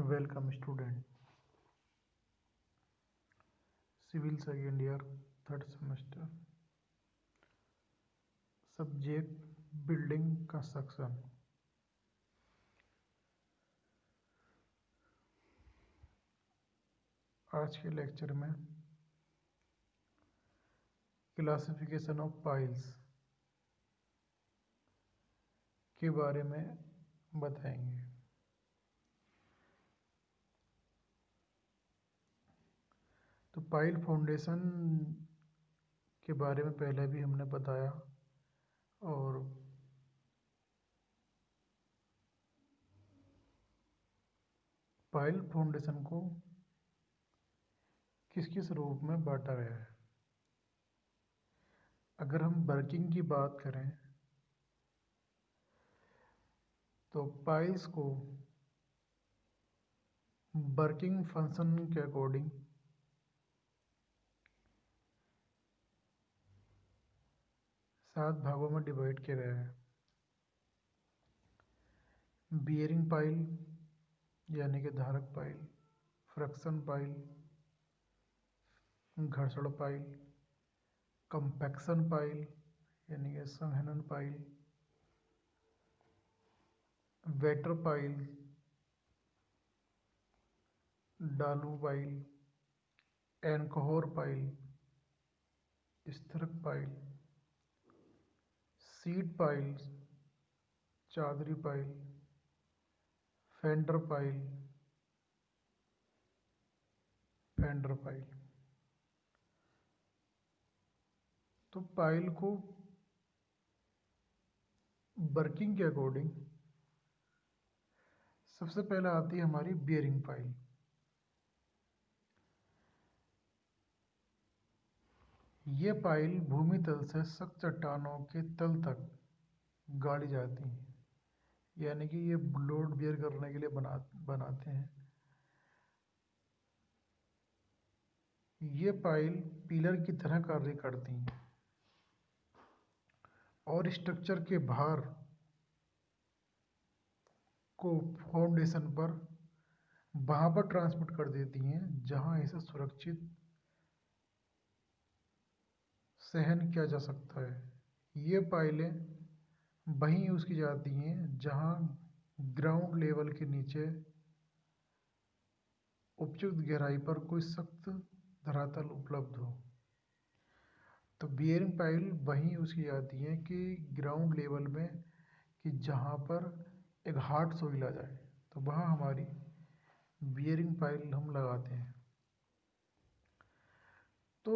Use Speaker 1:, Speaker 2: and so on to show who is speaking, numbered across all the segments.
Speaker 1: Welcome student. Civil second year third semester, subject building construction. आज के lecture में classification of piles के बारे में बताएंगे। तो पाइल फाउंडेशन के बारे में पहले भी हमने बताया और पाइल फाउंडेशन को किस किस रूप में बांटा गया है। अगर हम वर्किंग की बात करें तो पाइल्स को वर्किंग फंक्शन के अकॉर्डिंग सात भागों में डिवाइड किया गया है। बियरिंग पाइल यानी कि धारक पाइल, फ्रिक्शन पाइल, घर्षण पाइल, कंपैक्शन पाइल यानी कि संघनन पाइल, वेटर पाइल, डालू पाइल, एनकोहर पाइल, स्थिरक पाइल, सीट पाइल, चादरी pile, fender pile, fender pile. तो पाइल को वर्किंग के अकॉर्डिंग सबसे पहले आती है हमारी बियरिंग पाइल। ये पाइल भूमि तल से सख्त चट्टानों के तल तक गाड़ी जाती हैं, यानी कि ये लोड बियर करने के लिए बनाते हैं। ये पाइल पिलर की तरह कार्य करती हैं और स्ट्रक्चर के भार को फाउंडेशन पर वहां पर ट्रांसमिट कर देती हैं जहां इसे सुरक्षित सहन किया जा सकता है। ये पाइलें वहीं यूज़ की जाती हैं जहां ग्राउंड लेवल के नीचे उपयुक्त गहराई पर कोई सख्त धरातल उपलब्ध हो। तो बियरिंग पाइल वहीं यूज़ की जाती हैं कि ग्राउंड लेवल में, कि जहाँ पर एक हार्ड सोइल आ जाए तो वहाँ हमारी बियरिंग पाइल हम लगाते हैं। तो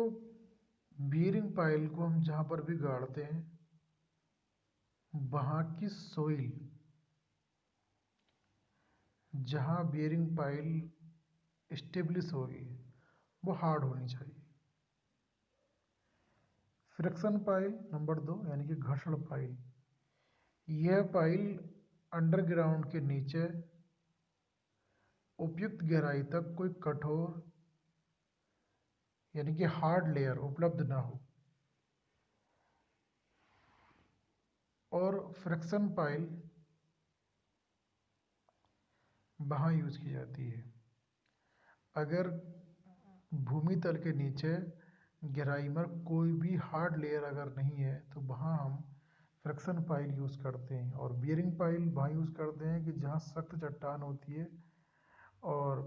Speaker 1: बियरिंग पाइल को हम जहाँ पर भी गाड़ते हैं वहाँ की सोइल, जहाँ बियरिंग पाइल स्टेब्लिश होगी वो हार्ड होनी चाहिए। फ्रिक्शन पाइल नंबर 2 यानी कि घर्षण पाइल। यह पाइल अंडरग्राउंड के नीचे उपयुक्त गहराई तक कोई कठोर यानी कि हार्ड लेयर उपलब्ध ना हो। और फ्रिक्शन पाइल वहाँ यूज़ की जाती है अगर भूमि तल के नीचे गहराई में कोई भी हार्ड लेयर अगर नहीं है तो वहाँ हम फ्रिक्शन पाइल यूज़ करते हैं। और बियरिंग पाइल वहाँ यूज़ करते हैं कि जहाँ सख्त चट्टान होती है और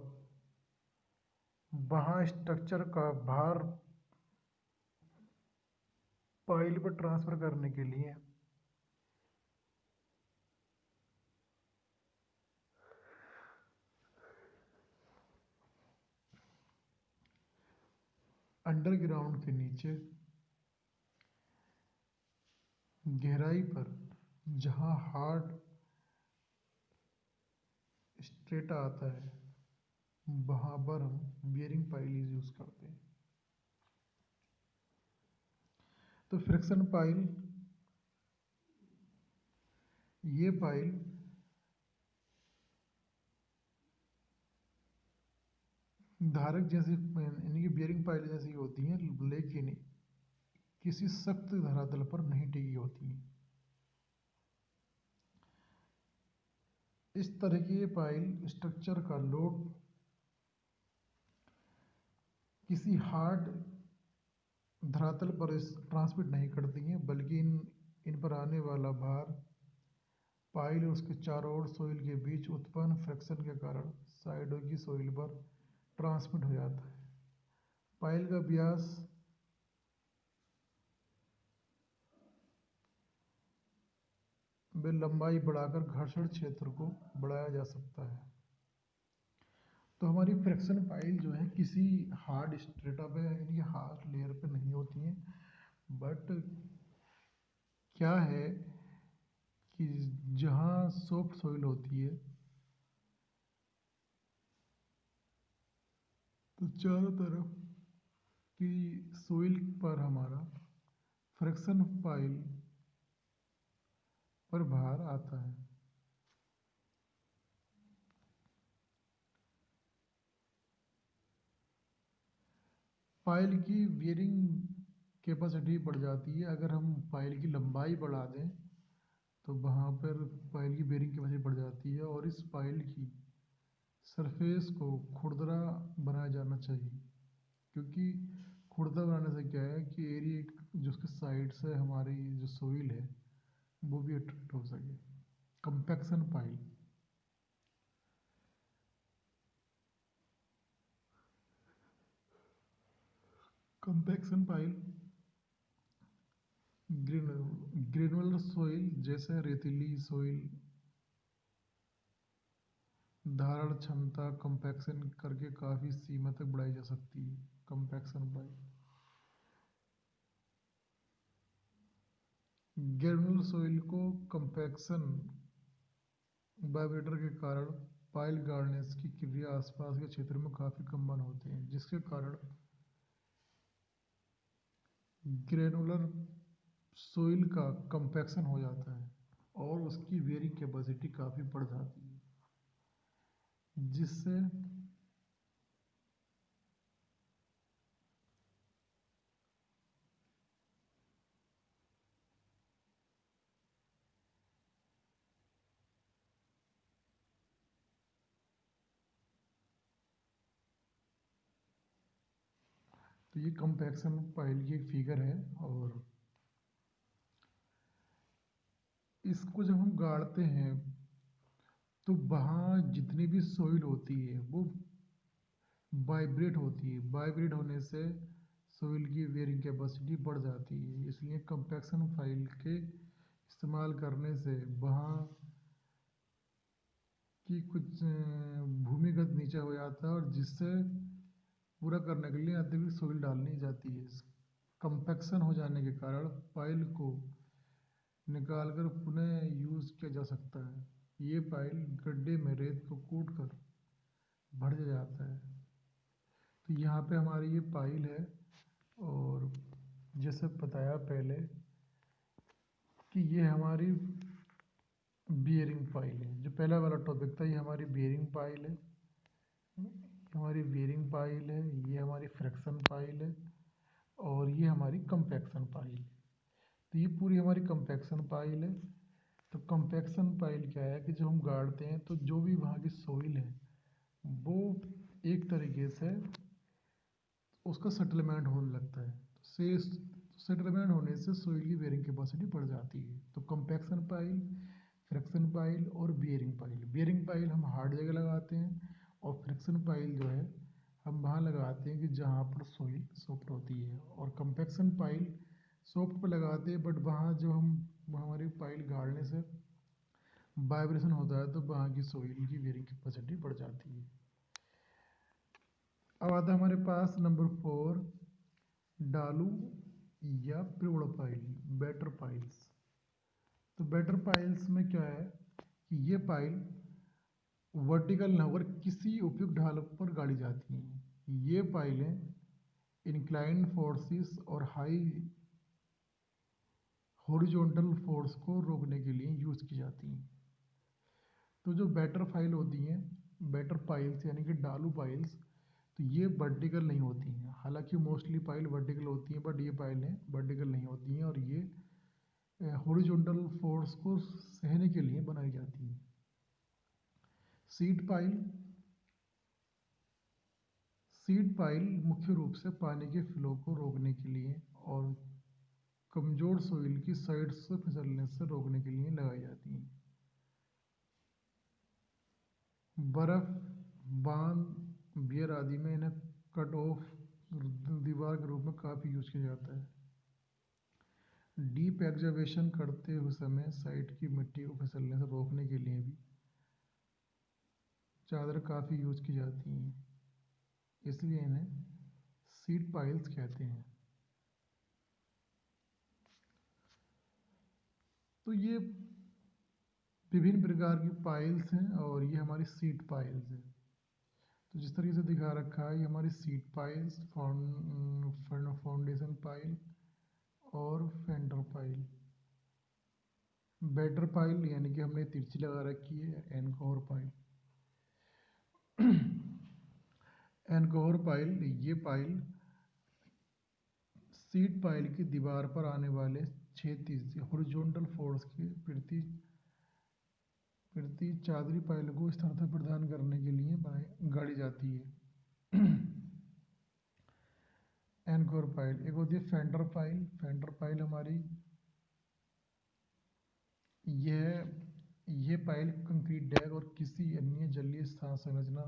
Speaker 1: वहाँ स्ट्रक्चर का भार पाइल पर ट्रांसफ़र करने के लिए अंडरग्राउंड के नीचे गहराई पर जहाँ हार्ड स्ट्रेटा आता है वहाँ पर हम बियरिंग पाइल यूज़ करते हैं। तो फ्रिक्शन पाइल, ये पाइल धारक जैसी यानी कि बियरिंग पाइल जैसी होती हैं, लेकिन किसी सख्त धरातल पर नहीं टिकी होती हैं। इस तरह की ये पाइल स्ट्रक्चर का लोड किसी हार्ड धरातल पर ट्रांसमिट नहीं करती हैं, बल्कि इन पर आने वाला भार पाइल और उसके चारों ओर सोइल के बीच उत्पन्न फ्रिक्शन के कारण साइडों की सोइल पर ट्रांसमिट हो जाता है। पाइल का व्यास में लंबाई बढ़ाकर घर्षण क्षेत्र को बढ़ाया जा सकता है। तो हमारी फ्रिक्शन पाइल जो है किसी हार्ड स्ट्रेटा पे यानी हार्ड लेयर पे नहीं होती हैं, बट क्या है कि जहाँ सॉफ्ट सॉइल होती है तो चारों तरफ की सोइल पर हमारा फ्रिक्शन पाइल पर भार आता है। पाइल की बियरिंग कैपेसिटी बढ़ जाती है। अगर हम पाइल की लंबाई बढ़ा दें तो वहाँ पर पाइल की बियरिंग कैपेसिटी बढ़ जाती है और इस पाइल की सरफेस को खुरदरा बनाया जाना चाहिए, क्योंकि खुरदरा बनाने से क्या है कि एरिया जो उसके साइड से हमारी जो सोइल है वो भी अट्रैक्ट हो सके। Compaction pile compaction pile granular soil जैसे रेतीली सोइल धारण क्षमता कंपैक्शन करके काफ़ी सीमा तक बढ़ाई जा सकती है। कंपैक्शन पाइल ग्रेनुलर सोइल को कंपैक्शन वाइब्रेटर के कारण पाइल गाड़ने की क्रिया आसपास के क्षेत्र में काफ़ी कम होते हैं, जिसके कारण ग्रेनुलर सोइल का कंपैक्शन हो जाता है और उसकी बेयरिंग कैपेसिटी काफ़ी बढ़ जाती है, जिससे तो ये कंपैक्शन पाइल की एक फिगर है। और इसको जब हम गाड़ते हैं तो वहाँ जितनी भी सोइल होती है वो वाइब्रेट होती है। वाइब्रेट होने से सोइल की बेयरिंग कैपेसिटी बढ़ जाती है, इसलिए कंपैक्शन फाइल के इस्तेमाल करने से वहाँ की कुछ भूमिगत नीचे हो जाता है और जिससे पूरा करने के लिए अतिरिक्त सोइल डालनी जाती है। कंपैक्शन हो जाने के कारण पाइल को निकाल कर पुनः यूज़ किया जा सकता है। ये पाइल गड्ढे में रेत को कूट कर भर जाता है। तो यहाँ पे हमारी ये पाइल है। और जैसे बताया पहले कि ये हमारी बियरिंग पाइल है। जो पहला वाला टॉपिक था ये हमारी बियरिंग पाइल है, हमारी बियरिंग पाइल है, ये हमारी फ्रिक्शन पाइल है और ये हमारी कंपैक्शन पाइल है। तो ये पूरी हमारी कंपैक्शन पाइल है। तो कंपैक्शन पाइल क्या है कि जब हम गाड़ते हैं तो जो भी वहाँ की सोइल है वो एक तरीके से उसका सेटलमेंट होने लगता है। से सेटलमेंट होने से सोइल की बेयरिंग कैपेसिटी बढ़ जाती है। तो कंपैक्शन पाइल, फ्रिक्शन पाइल और बियरिंग पाइल। बियरिंग पाइल हम हार्ड जगह लगाते हैं और फ्रिक्शन पाइल जो है हम वहाँ लगाते हैं कि जहाँ पर सोइल सॉफ्ट होती है। और कंपैक्शन पाइल सॉफ्ट पर लगाते हैं, बट वहाँ जो हम हमारी पाइल गाड़ने से वाइब्रेशन होता है तो वहाँ की सोइल की बेयरिंग कैपेसिटी बढ़ जाती है। अब आता है हमारे पास नंबर 4, डालू या प्रिवड़ पाइल, बेटर पाइल्स। तो बेटर पाइल्स में क्या है कि ये पाइल वर्टिकल न होकर किसी उपयुक्त ढाल पर गाड़ी जाती हैं। ये पाइलें इंक्लाइंड फोर्सेस और हाई हॉरिजॉन्टल फोर्स को रोकने के लिए यूज़ की जाती हैं। तो जो बेटर फाइल होती हैं, बेटर पाइल्स यानी कि डालू पाइल्स, तो ये वर्टिकल नहीं होती हैं। हालांकि मोस्टली पाइल वर्टिकल होती हैं, बट ये पाइलें वर्टिकल नहीं होती हैं और ये हॉरिजॉन्टल फोर्स को सहने के लिए बनाई जाती हैं। सीड पाइल, सीड पाइल मुख्य रूप से पानी के फ्लो को रोकने के लिए और कमजोर सोइल की साइड से फिसलने से रोकने के लिए लगाई जाती हैं। बर्फ, बांध, बियर आदि में इन्हें कट ऑफ दीवार के रूप में काफ़ी यूज किया जाता है। डीप एक्सकवेशन करते हुए समय साइड की मिट्टी को फिसलने से रोकने के लिए भी चादर काफ़ी यूज की जाती हैं, इसलिए इन्हें सीड पाइल्स कहते हैं। तो ये विभिन्न प्रकार की पाइल्स हैं और ये हमारी सीड पाइल्स हैं। तो जिस तरीके से दिखा रखा है ये हमारी सीड पाइल्स, फाउंडेशन पाइल और फेंडर पाइल। बेटर पाइल यानी कि हमने तिरछी लगा रखी है, एनकोर पाइल। एनकोर पाइल, ये पाइल सीड पाइल की दीवार पर आने वाले क्षैतिज हॉरिजॉन्टल फोर्स के प्रति चादरी पाइल को स्थिरता प्रदान करने के लिए गाड़ी जाती है। Encore pile. एक होती है फेंडर पाइल। फेंडर पाइल हमारी ये पाइल कंक्रीट डैग और किसी अन्य जलीय संरचना,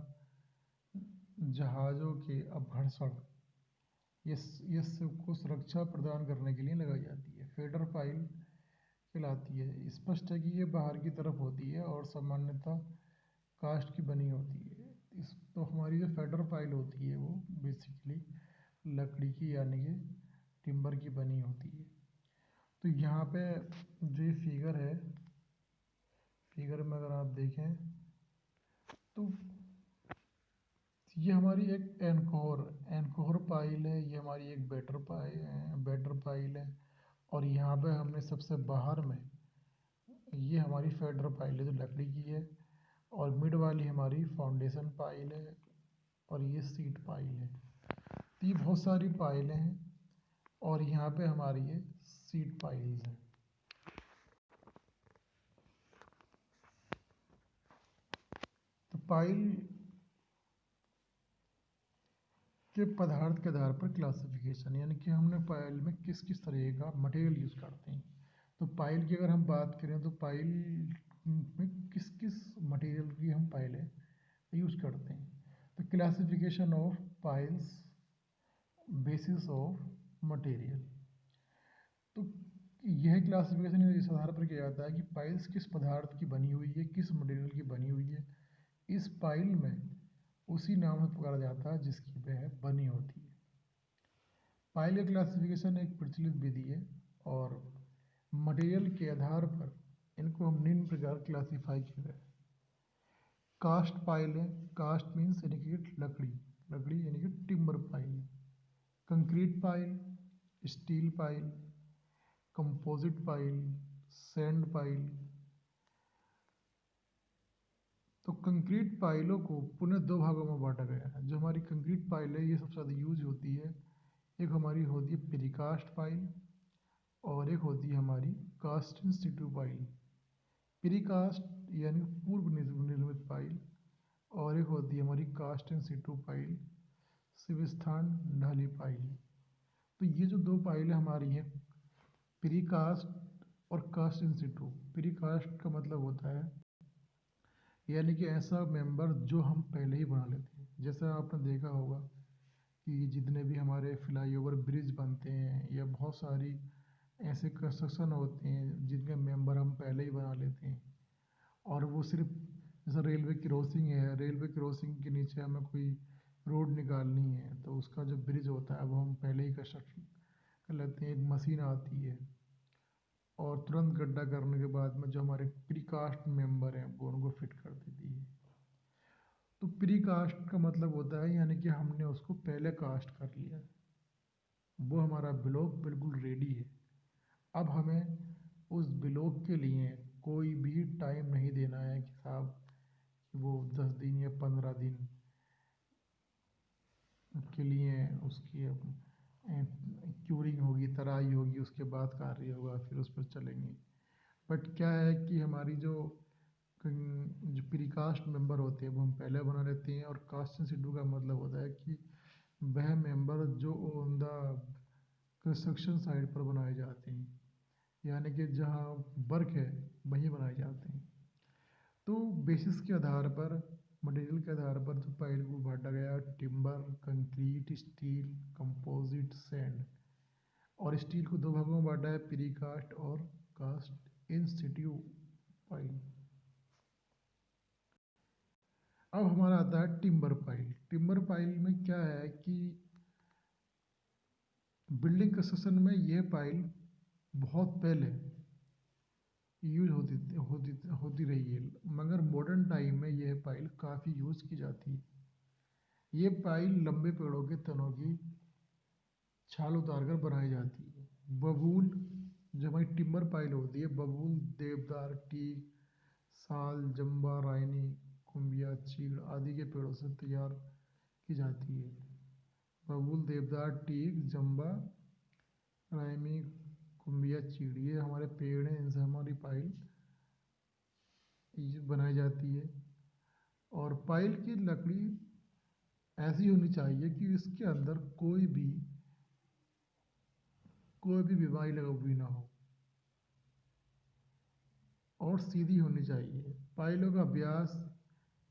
Speaker 1: जहाज़ों के अपघर्षण ये सबको सुरक्षा प्रदान करने के लिए लगाई जाती है। फेडर पाइल कहलाती है। स्पष्ट है कि ये बाहर की तरफ होती है और सामान्यतः कास्ट की बनी होती है। इस तो हमारी जो फेडर पाइल होती है वो बेसिकली लकड़ी की यानी कि टिम्बर की बनी होती है। तो यहाँ पे जो ये फिगर है, फिगर में अगर आप देखें तो ये हमारी एक एनकोर पाइल है, ये हमारी एक बेटर पाइल है और यहाँ पे हमने सबसे बाहर में ये हमारी फेडर पाइल है जो लकड़ी की है और मिड वाली हमारी फाउंडेशन पाइल है और ये सीट पाइल है। तो ये बहुत सारी पाइलें हैं और यहाँ पे हमारी ये सीट पाइल्स हैं। तो पाइल के पदार्थ के आधार पर क्लासिफिकेशन, यानी कि हमने पाइल में किस किस तरह का मटेरियल यूज़ करते हैं। तो पाइल की अगर हम बात करें तो पाइल में किस किस मटेरियल की हम पाइलें यूज़ करते हैं। तो classification of piles, basis of material. तो यह क्लासिफिकेशन इस आधार पर किया जाता है कि पाइल्स किस पदार्थ की बनी हुई है, किस मटेरियल की बनी हुई है। इस पाइल में उसी नाम से पुकारा जाता है जिसकी वह बनी होती है। पाइल का क्लासिफिकेशन एक प्रचलित विधि है और मटेरियल के आधार पर इनको हम निम्न प्रकार क्लासीफाई किए गए। कास्ट पाइल है, कास्ट मीन्स यानी कि लकड़ी, लकड़ी यानी कि timber pile. Concrete pile, steel pile, composite pile, sand pile. तो कंक्रीट पाइलों को पुनः दो भागों में बांटा गया है। जो हमारी कंक्रीट पाइल है ये सबसे ज़्यादा यूज होती है, एक हमारी होती है प्रीकास्ट पाइल और एक होती है हमारी cast in Situ pile. Precast यानी पूर्व निर्मित पाइल और एक होती है हमारी cast in Situ pile, शिवस्थान Dhali pile. तो ये जो दो पाइलें हमारी हैं, प्रीकास्ट और कास्ट इन सिटू। प्रीकास्ट का मतलब होता है यानी कि ऐसा मेंबर जो हम पहले ही बना लेते हैं। जैसा आपने देखा होगा कि जितने भी हमारे फ्लाईओवर ब्रिज बनते हैं या बहुत सारी ऐसे कंस्ट्रक्शन होते हैं जिनके मेंबर हम पहले ही बना लेते हैं और वो सिर्फ जैसे रेलवे क्रॉसिंग है, रेलवे क्रॉसिंग के नीचे हमें कोई रोड निकालनी है तो उसका जो ब्रिज होता है वो हम पहले ही कंस्ट्रक्शन कर लेते हैं। एक मशीन आती है और तुरंत गड्ढा करने के बाद में जो हमारे प्रीकास्ट मेंबर हैं वो उनको फिट कर देती है। तो प्रीकास्ट का मतलब होता है यानी कि हमने उसको पहले कास्ट कर लिया है, वो हमारा ब्लॉक बिल्कुल रेडी है। अब हमें उस ब्लॉक के लिए कोई भी टाइम नहीं देना है कि साहब वो 10 दिन या 15 दिन के लिए उसकी क्यूरिंग होगी, तराई होगी, उसके बाद कार्य होगा, फिर उस पर चलेंगे। बट क्या है कि हमारी जो जो प्रीकास्ट मेंबर होते हैं वो हम पहले बना लेते हैं। और कास्ट इन सिटू का मतलब होता है कि वह मेंबर जो ऑन द कंस्ट्रक्शन साइट पर बनाए जाते हैं, यानी कि जहाँ वर्क है वहीं बनाए जाते हैं। तो बेसिस के आधार पर, मटेरियल के आधार पर जो पाइल को बांटा गया, timber, concrete, steel, composite, sand. और स्टील को दो भागों में बांटा है, प्रीकास्ट और कास्ट इन सिटू पाइल। अब हमारा आता है टिम्बर पाइल। टिम्बर पाइल में क्या है कि बिल्डिंग कंस्ट्रक्शन में यह पाइल बहुत पहले यूज होती रही है, मगर मॉडर्न टाइम में यह पाइल काफ़ी यूज़ की जाती है। ये पाइल लंबे पेड़ों के तनों की छाल उतार कर बनाई जाती है। बबूल, जो हमारी टिम्बर पाइल होती है, बबूल, देवदार, टीक, साल, जम्बा, राइनी, कुम्बिया, चीड़ आदि के पेड़ों से तैयार की जाती है। बबूल, देवदार, टीक, जम्बा, राइमी, कुम्बिया, चीड़, ये हमारे पेड़ हैं, इनसे हमारी पाइल बनाई जाती है। और पाइल की लकड़ी ऐसी होनी चाहिए कि इसके अंदर कोई भी बीमारी लगी हुई ना हो, और सीधी होनी चाहिए। पाइलों का व्यास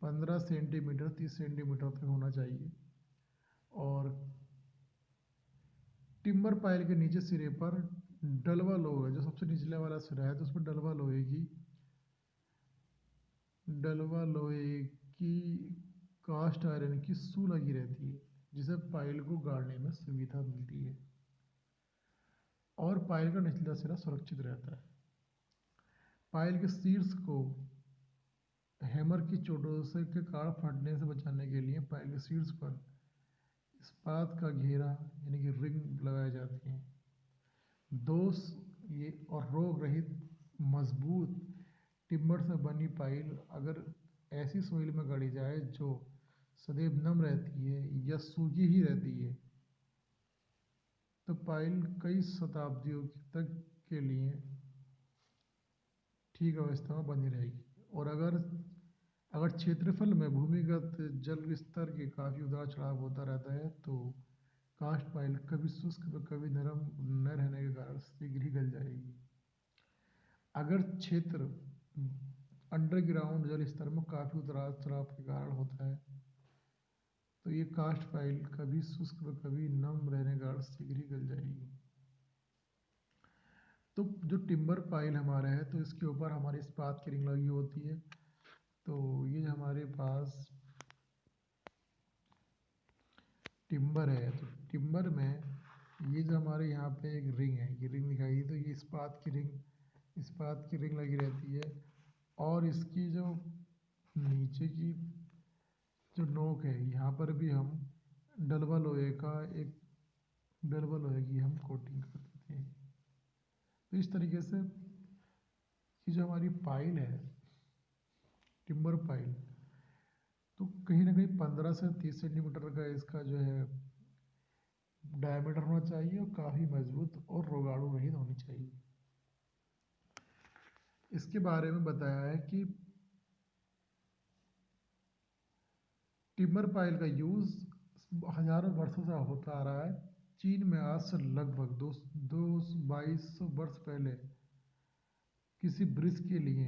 Speaker 1: 15 सेंटीमीटर 30 सेंटीमीटर तक होना चाहिए। और टिम्बर पाइल के नीचे सिरे पर डलवा लोहा, जो सबसे निचले वाला सिरा है, तो उस पर डलवा लोहे की कास्ट आयरन की सू लगी रहती है, जिसे पाइल को गाड़ने में सुविधा मिलती है और पाइल का निचला सिरा सुरक्षित रहता है। पाइल के शीर्ष को हैमर की चोटों से के कारण फटने से बचाने के लिए पाइल के शीर्ष पर इस्पात का घेरा यानी कि रिंग लगाए जाते हैं। दोष ये और रोग रहित मजबूत टिम्बर से बनी पाइल अगर ऐसी सोइल में गाड़ी जाए जो सदैव नम रहती है या सूखी ही रहती है, तो पाइल कई शताब्दियों तक के लिए ठीक अवस्था में बनी रहेगी। और अगर अगर क्षेत्रफल में भूमिगत जल स्तर के काफ़ी उतार चढ़ाव होता रहता है, तो कास्ट पाइल कभी शुष्क व कभी नरम न रहने के कारण शीघ्र ही गल जाएगी। अगर क्षेत्र अंडरग्राउंड जल स्तर में काफ़ी उतार चढ़ाव के कारण होता है, तो ये कास्ट पाइल कभी शुष्क व कभी नम रहने के कारण शीघ्र ही गल जाएगी। तो जो टिम्बर पाइल हमारा है, तो इसके ऊपर हमारी इस्पात की रिंग लगी होती है। तो ये हमारे पास टिम्बर है, तो टिम्बर में ये जो हमारे यहाँ पे एक रिंग है, ये रिंग दिखाई, तो ये इस्पात की रिंग लगी रहती है। और इसकी जो नीचे की जो नोक है, यहाँ पर भी हम डलवा लोहे का एक डलवा लोहे की हम कोटिंग कर देते हैं। तो इस तरीके से ये जो हमारी पाइल है, टिम्बर पाइल, तो कहीं ना कहीं 15 से 30 सेंटीमीटर का इसका जो है डायमीटर होना चाहिए, और काफ़ी मजबूत और रोगाणु रहित होनी चाहिए। इसके बारे में बताया है कि टिम्बर पाइल का यूज़ हजारों वर्षों से होता आ रहा है। चीन में आज से लगभग दो 2200 वर्ष पहले किसी ब्रिज के लिए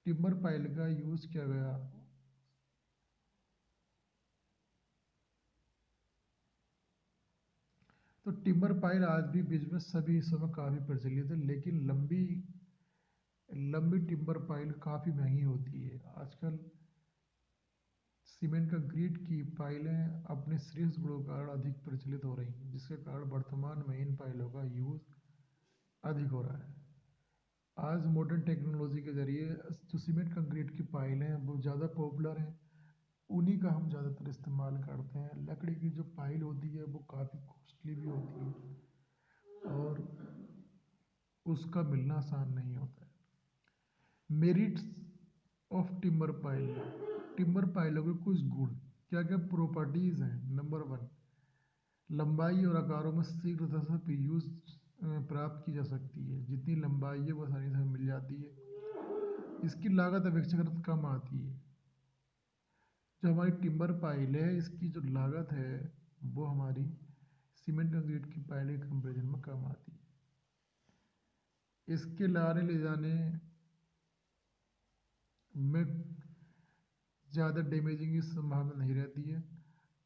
Speaker 1: टिम्बर पाइल का यूज़ किया गया। तो टिम्बर पाइल आज भी बीच में सभी हिस्सों में काफ़ी प्रचलित है, लेकिन लंबी लंबी टिम्बर पाइल काफ़ी महंगी होती है। आजकल सीमेंट कंक्रीट की पाइलें अपने श्रेष्ठ गुणों के कारण अधिक प्रचलित हो रही हैं, जिसके कारण वर्तमान में इन पाइलों का यूज़ अधिक हो रहा है। आज मॉडर्न टेक्नोलॉजी के ज़रिए जो सीमेंट कंक्रीट की पाइलें हैं वो ज़्यादा पॉपुलर हैं, उन्हीं का हम ज़्यादातर इस्तेमाल करते हैं। लकड़ी की जो पाइल होती है वो काफ़ी कॉस्टली भी होती है, और उसका मिलना आसान नहीं होता है। Merits of timber pile, timber पाइलों के कुछ गुण, क्या क्या प्रॉपर्टीज़ हैं। नंबर 1, लंबाई और आकारों में शीघ्रता से यूज प्राप्त की जा सकती है। जितनी लंबाई है वो आसानी से मिल जाती है। इसकी लागत अपेक्षाकृत कम आती है। जो हमारी टिम्बर पाइल है इसकी जो लागत है वो हमारी सीमेंट कंक्रीट की पाइल के कंपेरिजन में कम आती है। इसके लाने ले जाने में ज़्यादा डैमेजिंग की संभावना नहीं रहती है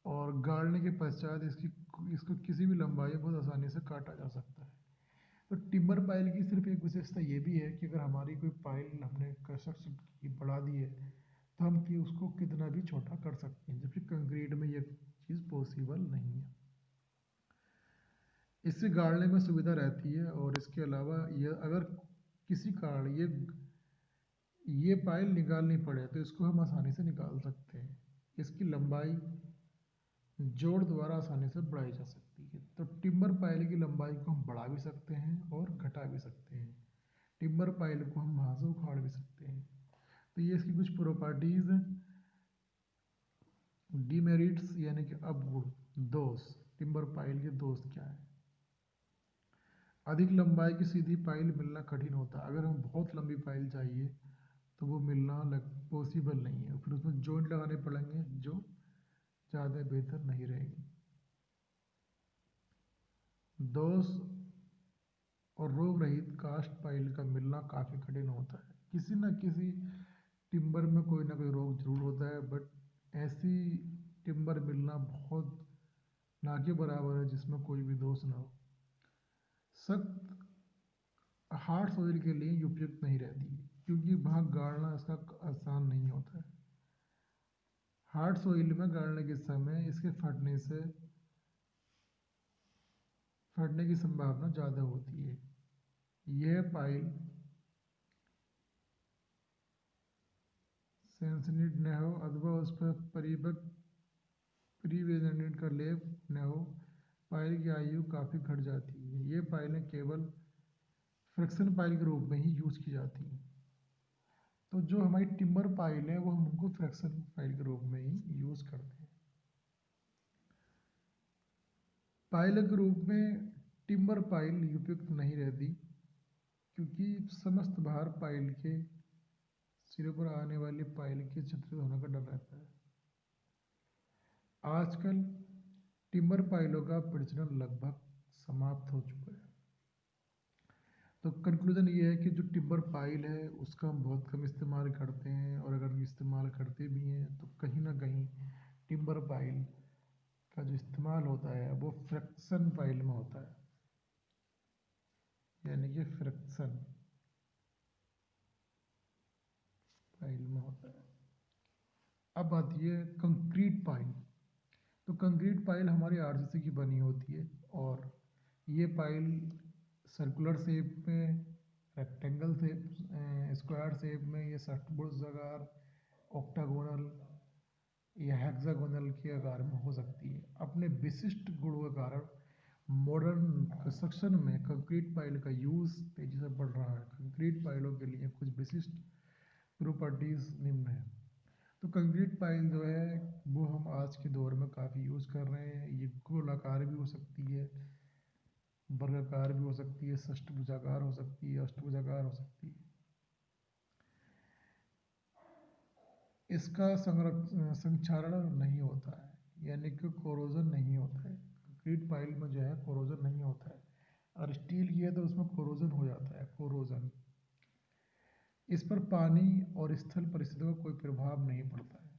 Speaker 1: और गाड़ने के पश्चात इसको किसी भी लंबाई में बहुत आसानी से काटा जा सकता है। तो टिम्बर पाइल की सिर्फ एक विशेषता ये भी है कि अगर हमारी कोई पाइल हमने कंस्ट्रक्शन की बढ़ा दी है तो हम कि उसको कितना भी छोटा कर सकते हैं, जबकि कंक्रीट में ये चीज़ पॉसिबल नहीं है। इससे गाड़ने में सुविधा रहती है और इसके अलावा ये अगर किसी कारण ये पाइल निकालनी पड़े तो इसको हम आसानी से निकाल सकते हैं। इसकी लंबाई जोड़ द्वारा आसानी से बढ़ाई जा सकती है। तो टिम्बर पाइल की लंबाई को हम बढ़ा भी सकते हैं और घटा भी सकते हैं। टिम्बर पाइल को हम वहाँ से उखाड़ भी सकते हैं। तो ये इसकी कुछ प्रॉपर्टीज़ हैं। डीमेरिट्स यानी कि अवगुण, दोष। टिम्बर पाइल के दोष क्या है? अधिक लंबाई की सीधी पाइल मिलना कठिन होता है। अगर हमें बहुत लंबी पाइल चाहिए तो वो मिलना पॉसिबल नहीं है, फिर उसमें जॉइंट लगाने पड़ेंगे जो ज़्यादा बेहतर नहीं रहेगी। दोष और रोग रहित कास्ट पाइल का मिलना काफ़ी कठिन होता है। किसी न किसी टिम्बर में कोई ना कोई रोग जरूर होता है, बट ऐसी टिम्बर मिलना बहुत ना के बराबर है जिसमें कोई भी दोष ना हो। सख्त हार्ड सॉइल के लिए उपयुक्त नहीं रहती क्योंकि वहाँ गाड़ना इसका आसान नहीं होता है। हार्ड सॉइल में गाड़ने के समय इसके फटने की संभावना ज़्यादा होती है। यह पाइल सेंसनिट न हो अथवा उस पर प्रीवेजेंट का लेप न हो, पाइल की आयु काफ़ी घट जाती है। ये पाइलें केवल फ्रिक्शन पाइल के रूप में ही यूज़ की जाती हैं। तो जो हमारी टिम्बर पाइल है वो हम उनको फ्रिक्शन पाइल के रूप में ही यूज़ करते हैं। पाइल के रूप में टिम्बर पाइल उपयुक्त नहीं रहती क्योंकि समस्त भार पाइल के सिरे पर आने वाली पाइल के चित्रित होने का डर रहता है। आजकल टिम्बर पाइलों का प्रचलन लगभग समाप्त हो चुका है। तो कंक्लूजन ये है कि जो टिम्बर पाइल है उसका हम बहुत कम इस्तेमाल करते हैं और अगर इस्तेमाल करते भी हैं तो कहीं ना कहीं टिम्बर पाइल का जो इस्तेमाल होता है वो फ्रिक्शन पाइल में होता है, यानी कि फ्रिक्शन पाइल में होता है। अब आती है कंक्रीट पाइल। तो कंक्रीट पाइल हमारी आरसीसी की बनी होती है और ये पाइल सर्कुलर शेप में, रेक्टेंगल शेप, स्क्वायर शेप में, ये षट्भुजाकार, ऑक्टागोनल या हेक्सागोनल के आकार में हो सकती है। अपने विशिष्ट गुणों के कारण मॉडर्न कंस्ट्रक्शन में कंक्रीट पाइल का यूज़ तेजी से बढ़ रहा है। कंक्रीट पाइलों के लिए कुछ विशिष्ट प्रॉपर्टीज़ निम्न है। तो कंक्रीट पाइल जो है वो हम आज के दौर में काफ़ी यूज़ कर रहे हैं। ये गोलाकार भी हो सकती है, वर्गाकार भी हो सकती है, षष्ठभुजाकार हो सकती है, अष्टभुजाकार हो सकती है। इसका संक्षारण नहीं होता है, यानी कि कोरोजन नहीं होता है। कंक्रीट पाइल में जो है कोरोजन नहीं होता है और स्टील की है तो उसमें कोरोजन हो जाता है, कोरोजन। इस पर पानी और स्थल परिस्थितियों का कोई प्रभाव नहीं पड़ता है।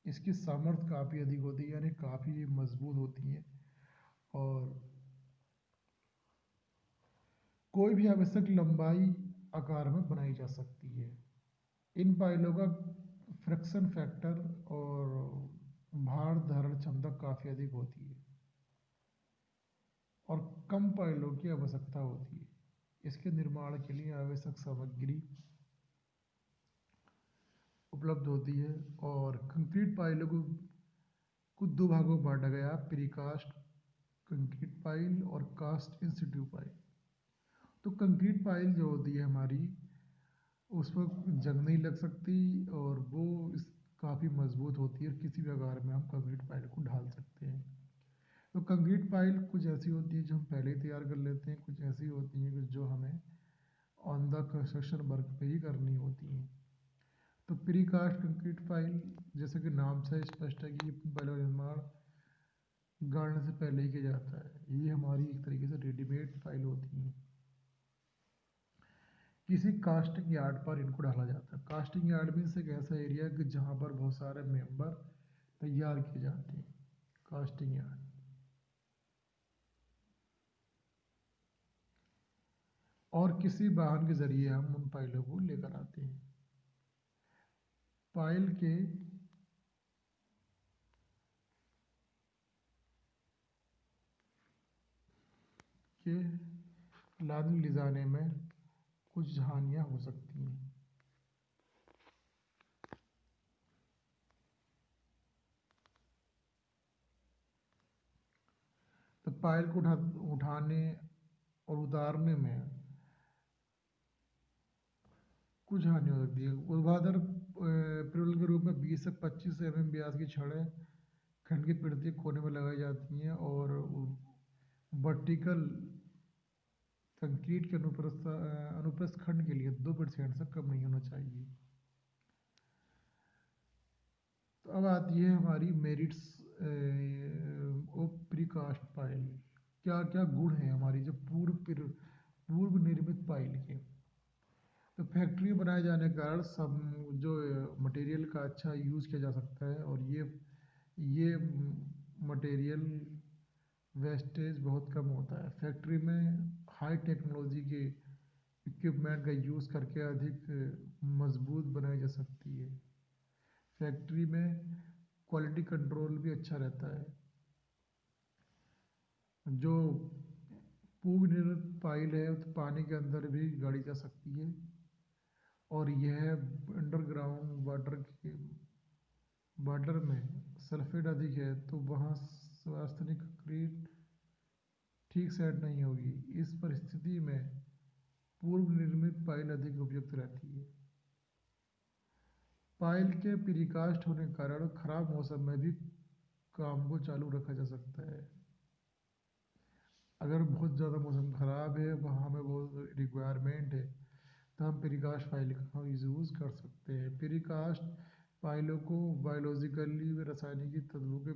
Speaker 1: इसकी सामर्थ्य काफ़ी अधिक होती है, यानी काफ़ी मजबूत होती है और कोई भी आवश्यक लंबाई आकार में बनाई जा सकती है। इन पाइलों का फ्रिक्शन फैक्टर और भार धारण क्षमता काफ़ी अधिक होती है और कम पाइलों की आवश्यकता होती है। इसके निर्माण के लिए आवश्यक सामग्री उपलब्ध होती है और कंक्रीट पाइलों को दो भागों में बांटा गया, प्रीकास्ट कंक्रीट पाइल और कास्ट इन सिटू पाइल। तो कंक्रीट पाइल जो होती है हमारी उस पर जंग नहीं लग सकती और वो काफ़ी मजबूत होती है और किसी भी आकार में हम कंक्रीट पाइल को ढाल सकते हैं। तो कंक्रीट पाइल कुछ ऐसी होती है जो हम पहले ही तैयार कर लेते हैं, कुछ ऐसी होती हैं जो हमें ऑन द कंस्ट्रक्शन वर्क पे ही करनी होती हैं। तो प्री कास्ट कंक्रीट फाइल, जैसे कि नाम से स्पष्ट है कि पहले निर्माण गाड़ने से पहले ही किया जाता है, ये हमारी एक तरीके से रेडीमेड फाइल होती हैं। किसी कास्टिंग यार्ड पर इनको डाला जाता है। कास्टिंग यार्ड मीन्स एक ऐसा एरिया कि जहाँ पर बहुत सारे मेंबर तैयार किए जाते हैं, कास्टिंग यार्ड। और किसी वाहन के जरिए हम उन फाइलों को लेकर आते हैं। फाइल के लाने ले जाने में कुछ हानियाँ हो सकती हैं। तो फाइल को उठाने और उतारने में कुछ हानि हो सकती है। ऊर्ध्वाधर पिरूल के रूप में 20 से 25 mm व्यास की छड़ें खंड की पृथ्वी कोने में लगाई जाती हैं और वर्टिकल कंक्रीट के अनुप्रस्थ खंड के लिए 2% से कम नहीं होना चाहिए। तो अब आती है हमारी मेरिट्स ऑफ प्रीकास्ट पाइल। क्या क्या गुण हैं हमारी जो पूर्व निर्मित पाइल के। तो फैक्ट्री में बनाए जाने के कारण सब जो मटेरियल का अच्छा यूज़ किया जा सकता है, और ये मटेरियल वेस्टेज बहुत कम होता है। फैक्ट्री में हाई टेक्नोलॉजी के इक्विपमेंट का यूज़ करके अधिक मजबूत बनाई जा सकती है। फैक्ट्री में क्वालिटी कंट्रोल भी अच्छा रहता है। जो पूर्व निर्मित पाइल है तो पानी के अंदर भी गाड़ी जा सकती है, और यह अंडरग्राउंड वाटर में सल्फेट अधिक है तो वहाँ स्वास्थ्य कंक्रीट ठीक सेट नहीं होगी। इस परिस्थिति में पूर्व निर्मित पाइल अधिक उपयुक्त रहती है। पाइल के प्रीकास्ट होने के कारण खराब मौसम में भी काम को चालू रखा जा सकता है। अगर बहुत ज़्यादा मौसम ख़राब है, वहाँ हमें बहुत रिक्वायरमेंट है, तो हम प्रीकास्ट फाइल का यूज़ कर सकते हैं। प्रीकास्ट फाइलों को बायोलॉजिकली व रासायनिक तत्वों के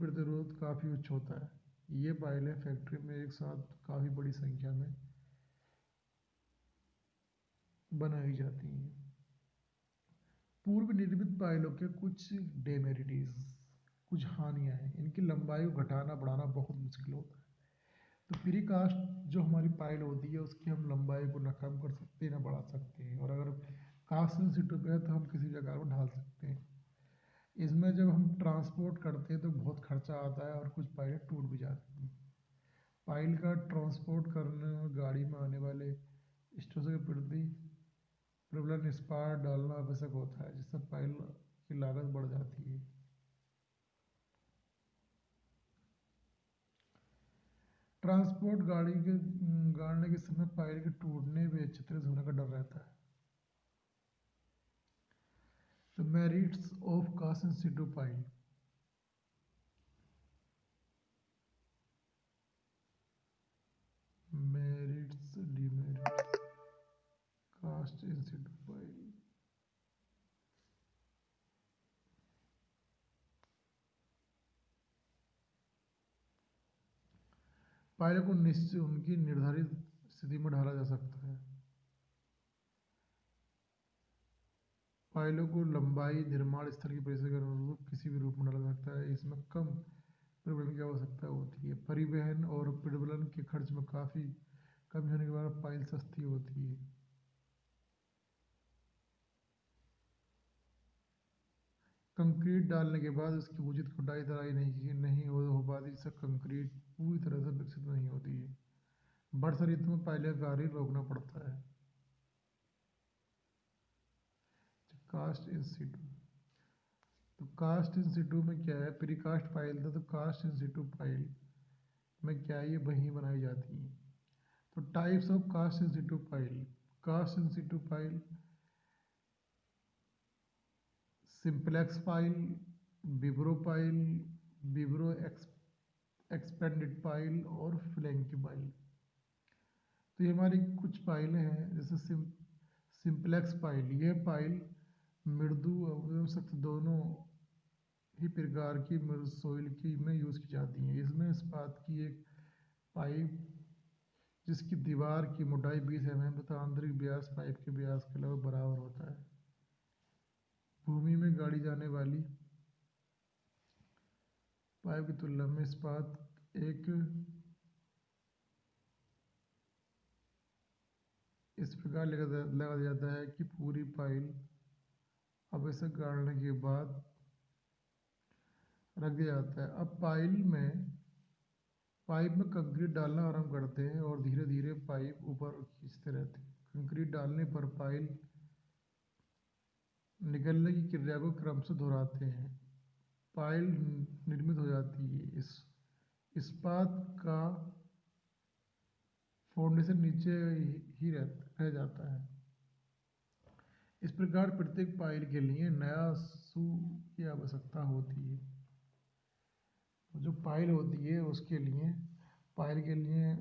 Speaker 1: प्रतिरोध काफ़ी उच्च होता है। ये फाइलें फैक्ट्री में एक साथ काफ़ी बड़ी संख्या में बनाई जाती हैं। पूर्व निर्मित फाइलों के कुछ डेमेरिटीज, कुछ हानियाँ हैं। इनकी लंबाई को घटाना बढ़ाना बहुत मुश्किल होता है। तो प्रीकास्ट जो हमारी फाइल होती है उसकी हम लंबाई को ना कम कर सकते हैं ना बढ़ा सकते हैं, और अगर कास्टिंग शीटों पे है तो हम किसी जगह पर ढाल सकते हैं। इसमें जब हम ट्रांसपोर्ट करते हैं तो बहुत खर्चा आता है और कुछ फाइलें टूट भी जाती हैं। फाइल का ट्रांसपोर्ट करने में गाड़ी में आने वाले स्टोरेज के प्रति प्रबलन स्पार डालना आवश्यक होता है, जिससे फाइल की लागत बढ़ जाती है। ट्रांसपोर्ट गाड़ने के समय फाइल के टूटने व छिद्रित होने का डर रहता है। तो merits of cast in situ pile. Merits demerits cast in situ pile. Pile को निश्चित उनकी निर्धारित स्थिति में ढाला जा सकता है। फाइलों को लंबाई निर्माण स्थल की परिस्थिति के अनुरूप किसी भी रूप में डाला जा सकता है। इसमें कम प्रबलन की आवश्यकता होती है। परिवहन और प्रबलन के खर्च में काफ़ी कमी होने के बाद फाइल सस्ती होती है। कंक्रीट डालने के बाद उसकी उचित खुदाई तराई नहीं हो पाती, जिससे कंक्रीट पूरी तरह से विकसित नहीं होती है। वर्षा ऋतु में पहले कार्य रोकना पड़ता है। Cast in Situ. तो कास्ट इन सिटू में क्या है, प्रीकास्ट फाइल था तो कास्ट इन सिटू फाइल में क्या है, ये वहीं बनाई जाती है। तो types of cast in situ pile. Cast in situ pile, simplex pile, vibro pile, vibro expanded pile और फ्लैंकी फाइल। तो ये हमारी कुछ पाइलें हैं, जैसे सिंप्लेक्स पाइल। यह पाइल मृदु एवं सख्त दोनों ही प्रकार की सोइल की में यूज़ की जाती हैं। इसमें इस्पात की एक पाइप जिसकी दीवार की मोटाई 20 mm तथा आंतरिक व्यास पाइप के व्यास के लगभग बराबर होता है। भूमि में गाड़ी जाने वाली पाइप की तुलना में इस्पात एक इस प्रकार लगा दिया जाता है कि पूरी पाइल अब इसे गाड़ने के बाद रख दिया जाता है। अब पाइप में कंक्रीट डालना आरंभ करते हैं और धीरे धीरे पाइप ऊपर खींचते रहते हैं। कंक्रीट डालने पर पाइल निकलने की क्रिया को क्रमशः दोहराते हैं। पाइल निर्मित हो जाती है। इस इस्पात का फाउंडेशन नीचे ही रह जाता है। इस प्रकार प्रत्येक पाइल के लिए नया सू की आवश्यकता होती है। जो पाइल होती है उसके लिए पाइल के लिए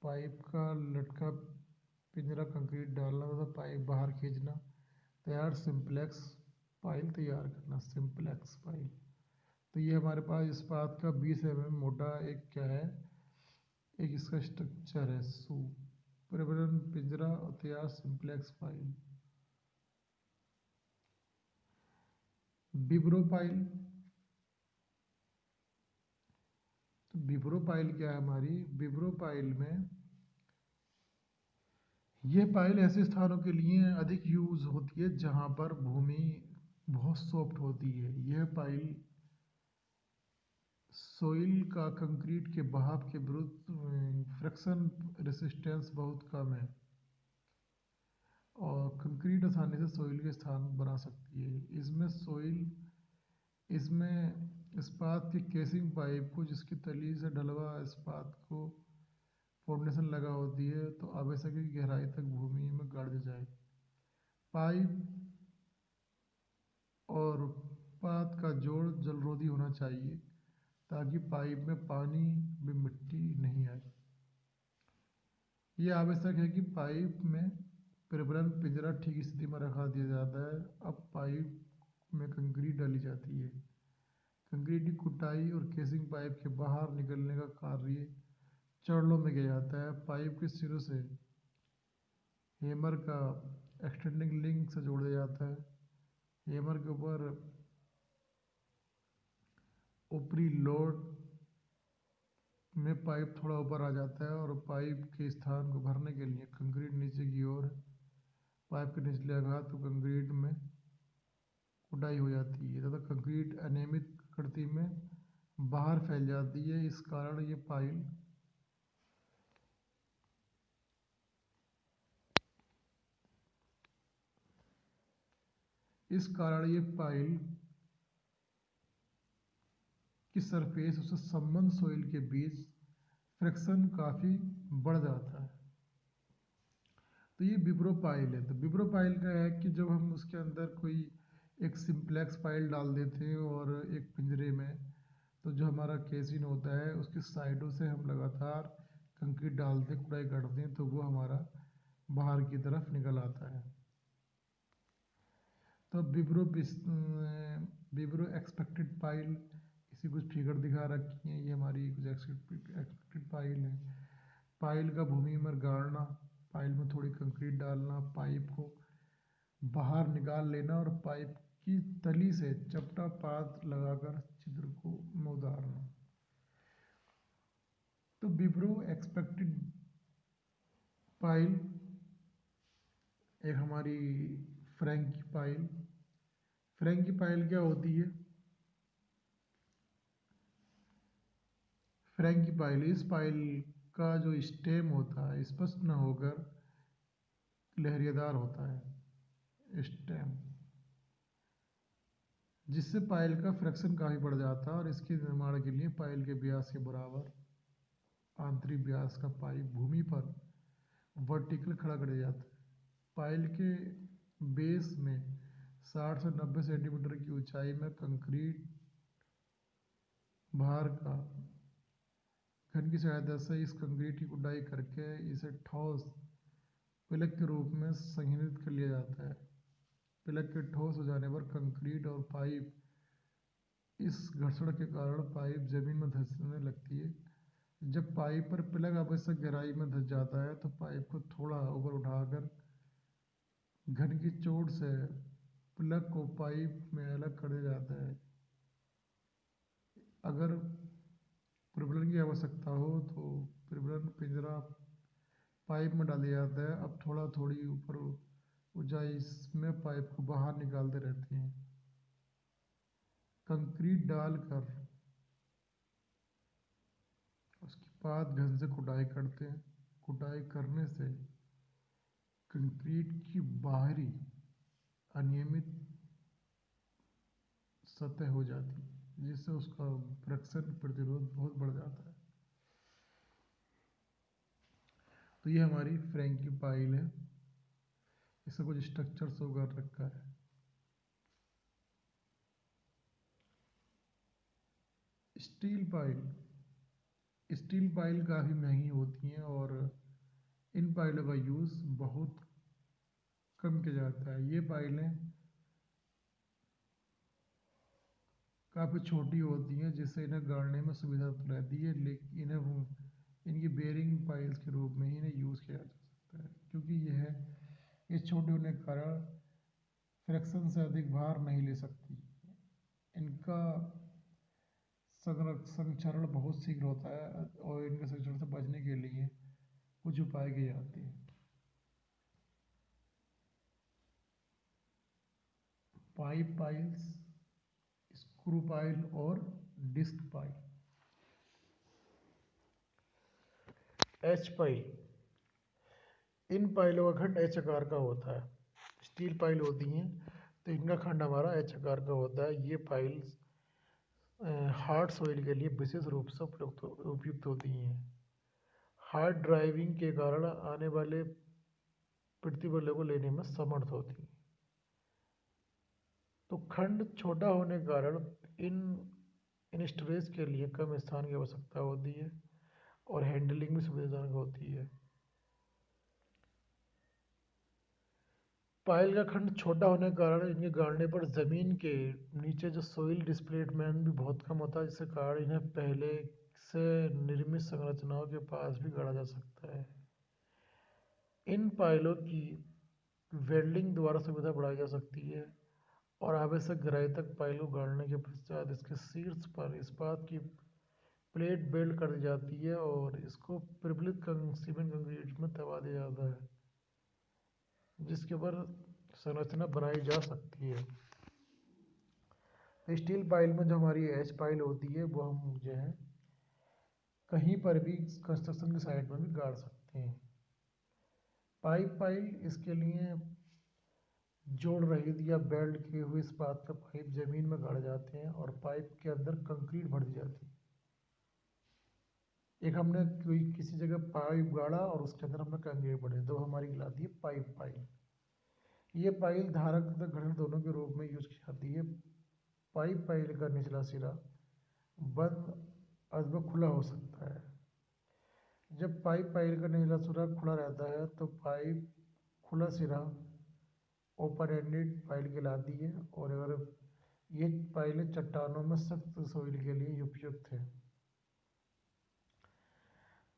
Speaker 1: पाइप का लटका पिंजरा कंक्रीट डालना तथा पाइप बाहर खींचना तैयार सिंप्लेक्स पाइल तैयार करना। सिंप्लेक्स पाइल तो ये हमारे पास इस्पात का 20 mm मोटा एक क्या है, एक इसका स्ट्रक्चर है सू परिवहन पिंजरा और तैयार सिंप्लेक्स पाइल। विब्रो पाइल। तो विब्रो पाइल क्या है हमारी, विब्रो पाइल में यह पाइल ऐसे स्थानों के लिए अधिक यूज होती है जहां पर भूमि बहुत सॉफ्ट होती है। यह पाइल सोइल का कंक्रीट के बहाव के विरुद्ध फ्रिक्शन रेसिस्टेंस बहुत कम है और कंक्रीट आसानी से सोइल के स्थान बना सकती है। इसमें इस्पात के केसिंग पाइप को जिसकी तली से ढलवा इस्पात को फाउंडेशन लगा होती है तो आवश्यक की गहराई तक भूमि में गाड़ दी जाए। पाइप और पात का जोड़ जलरोधी होना चाहिए ताकि पाइप में पानी में मिट्टी नहीं आए। यह आवश्यक है कि पाइप में परिवहन पिंजरा ठीक स्थिति में रखा दिया जाता है। अब पाइप में कंक्रीट डाली जाती है। कंक्रीट की कुटाई और केसिंग पाइप के बाहर निकलने का कार्य चरणों में किया जाता है। पाइप के सिरों से हेमर का एक्सटेंडिंग लिंक से जोड़ दिया जाता है। हेमर के ऊपर ऊपरी लोड में पाइप थोड़ा ऊपर आ जाता है और पाइप के स्थान को भरने के लिए कंक्रीट नीचे की ओर पाइप के निचले आघात तो कंक्रीट में कुटाई हो जाती है तथा कंक्रीट अनियमित आकृति में बाहर फैल जाती है। इस कारण ये पाइल की सरफेस उससे संबंध सोइल के बीच फ्रिक्शन काफ़ी बढ़ जाता है। तो ये विब्रो पाइल है। तो विब्रो पाइल का है कि जब हम उसके अंदर कोई एक सिंप्लेक्स पाइल डाल देते हैं और एक पिंजरे में तो जो हमारा केसिन होता है उसकी साइडों से हम लगातार कंक्रीट डालते कुटाई करते हैं तो वो हमारा बाहर की तरफ निकल आता है। तो विब्रो एक्सपेक्टेड पाइल इसी कुछ फिगर दिखा रखी है। ये हमारी कुछ एक्सपेक्टेड पाइल है। पाइल का भूमि में गाड़ना, पाइल में थोड़ी कंक्रीट डालना, पाइप को बाहर निकाल लेना और पाइप की तली से चपटा पात लगाकर छिद्र को में उतारना। तो विब्रो एक्सपेक्टेड पाइल एक हमारी फ्रैंकी पाइल। फ्रैंकी पाइल क्या होती है, फ्रैंकी पाइल इस पाइल का जो स्टेम होता है स्पष्ट न होकर लहरियादार होता है स्टेम, जिससे पाइल का फ्रिक्शन काफ़ी बढ़ जाता है और इसके निर्माण के लिए पाइल के व्यास के बराबर आंतरिक व्यास का पाइप भूमि पर वर्टिकल खड़ा कर दिया जाता है। पाइल के बेस में 60 से 90 सेंटीमीटर की ऊंचाई में कंक्रीट भार का घन की सहायता से इस कंक्रीट की गुडाई करके इसे ठोस पिलक के रूप में संघनित कर लिया जाता है। पिलक के ठोस हो जाने पर कंक्रीट और पाइप इस घर्षण के कारण पाइप जमीन में धंसने लगती है। जब पाइप पर पिलक आवश्यक गहराई में धंस जाता है तो पाइप को थोड़ा ऊपर उठाकर घन की चोट से पिलक को पाइप में अलग कर दिया जाता है। अगर प्रबलन की आवश्यकता हो तो प्रबलन पिंजरा पाइप में डाल दिया जाता है। अब थोड़ी ऊपर ऊंचाई में पाइप को बाहर निकालते रहते हैं। कंक्रीट डालकर उसके बाद घन से कुटाई करते हैं। कुटाई करने से कंक्रीट की बाहरी अनियमित सतह हो जाती है जिससे उसका फ्रिक्शन प्रतिरोध बहुत बढ़ जाता है। तो ये हमारी फ्रैंकी पाइल है। इसका कुछ स्ट्रक्चर शो कर रखा है। स्टील पाइल काफ़ी महंगी होती हैं और इन पाइलों का यूज़ बहुत कम किया जाता है। ये पाइलें काफ़ी छोटी होती हैं जिससे इन्हें गाड़ने में सुविधा तो रहती है, लेकिन इनकी बेरिंग पाइल्स के रूप में ही इन्हें यूज़ किया जा सकता है, क्योंकि ये छोटे होने के कारण फ्रिक्शन से अधिक भार नहीं ले सकती। इनका संचरण बहुत शीघ्र होता है और इनके संचरण से बचने के लिए कुछ उपाय किए जाते हैं। पाइप पाइल्स, स्क्रू पाइल और डिस्क पाइल। एच पाइल, इन पाइलों का खंड एच आकार का होता है। स्टील पाइल होती हैं तो इनका खंड हमारा एच आकार का होता है। ये पाइल्स हार्ड सॉइल के लिए विशेष रूप से उपयुक्त होती हैं। हार्ड ड्राइविंग के कारण आने वाले प्रतिबलों को लेने में समर्थ होती हैं। तो खंड छोटा होने के कारण इन स्टोरेज के लिए कम स्थान की आवश्यकता होती है और हैंडलिंग भी सुविधाजनक होती है। पाइल का खंड छोटा होने के कारण इनके गाड़ने पर ज़मीन के नीचे जो सोइल डिस्प्लेसमेंट भी बहुत कम होता है, जिसके कारण इन्हें पहले से निर्मित संरचनाओं के पास भी गाड़ा जा सकता है। इन पाइलों की वेल्डिंग द्वारा सुविधा बढ़ाई जा सकती है और आवश्यक गहराई तक पाइल को गाड़ने के पश्चात इसके शीर्ष पर इस्पात की प्लेट वेल्ड कर दी जाती है और इसको प्रबलित सीमेंट कंक्रीट में दबा दिया जाता है, जिसके ऊपर संरचना बनाई जा सकती है। स्टील पाइल में जो हमारी एच पाइल होती है वो हम जो है कहीं पर भी कंस्ट्रक्शन के साइड में भी गाड़ सकते हैं। पाइप पाइल, इसके लिए जोड़ रहित या बेल्ट किए हुए इस्पात का पाइप जमीन में गाड़े जाते हैं और पाइप के अंदर कंक्रीट भर दी जाती है। एक हमने कोई किसी जगह पाइप गाड़ा और उसके अंदर हमने कंक्रीट भरे, तो हमारी कहलाती है पाइप पाइल। ये पाइल धारक तथा घटक दोनों के रूप में यूज की जाती है। पाइप पाइल का निचला सिरा बंद अथवा खुला हो सकता है। जब पाइप पाइल का निचला सिरा खुला रहता है तो पाइप खुला सिरा ओपन एंडेड पाइल कहलाती है और अगर ये पाइलें चट्टानों में सख्त सोइल के लिए उपयुक्त है।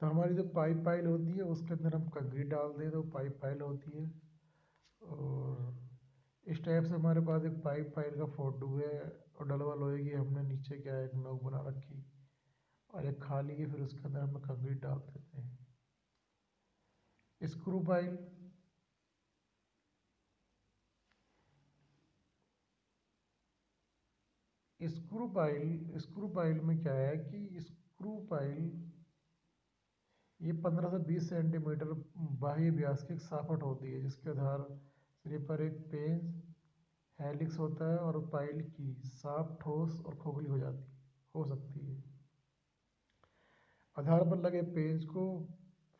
Speaker 1: तो हमारी जो पाइप पाइल होती है उसके अंदर हम कंक्रीट डाल दें तो पाइप पाइल होती है। और इस टाइप से हमारे पास एक पाइप पाइल का फोटो है और डलवा लोहे की हमने नीचे क्या एक नोक बना रखी और एक खाली है, फिर उसके अंदर हम कंक्रीट डाल देते हैं। स्क्रू पाइल, स्क्रू पाइल में क्या है कि स्क्रू पाइल ये 15 से 20 सेंटीमीटर बाह्य व्यास की एक साफट होती है जिसके आधार सिरे पर एक पेंच हेलिक्स होता है और पाइल की साफ ठोस और खोखली हो सकती है। आधार पर लगे पेंच को